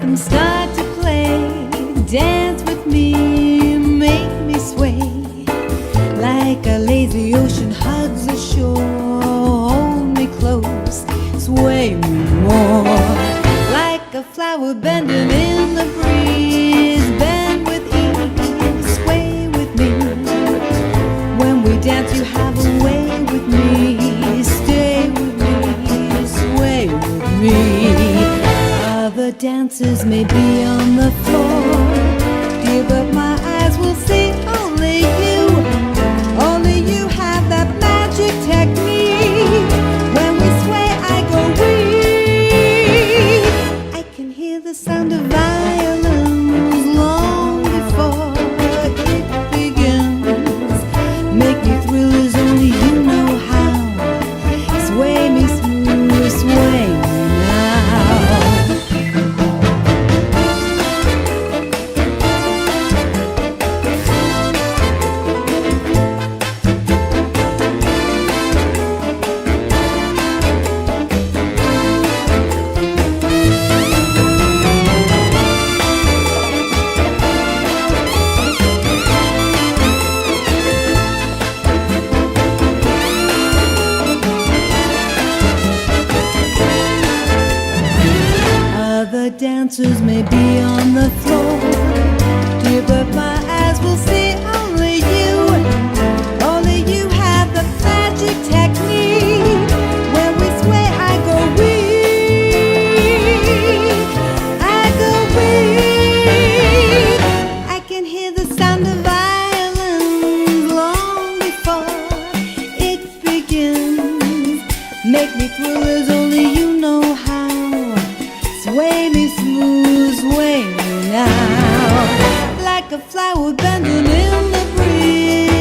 rhythm start to play. Dance with me, make me sway. Like a lazy ocean hugs the shore. Hold me close, sway me more. Like a flower bending in the breeze. Bend with ease, sway with me. When we dance you have a way with me. Stay with me, sway with me. Other dancers may be on the floor, dear, but my eyes will see only you. Only you have that magic technique. When we sway I go weak. I can hear the sound of violins long before it begins. Make me thrill as only you know how. Sway me smooth, sway me now. Other dancers may be on the floor, dear, but my eyes will see only you. Only you have the magic technique. When we sway I go weak. I go weak. I can hear the sound of violins long before it begins. Make me thrill as only you know how. Sway me smooth, sway me now. Like a flower bending in the breeze.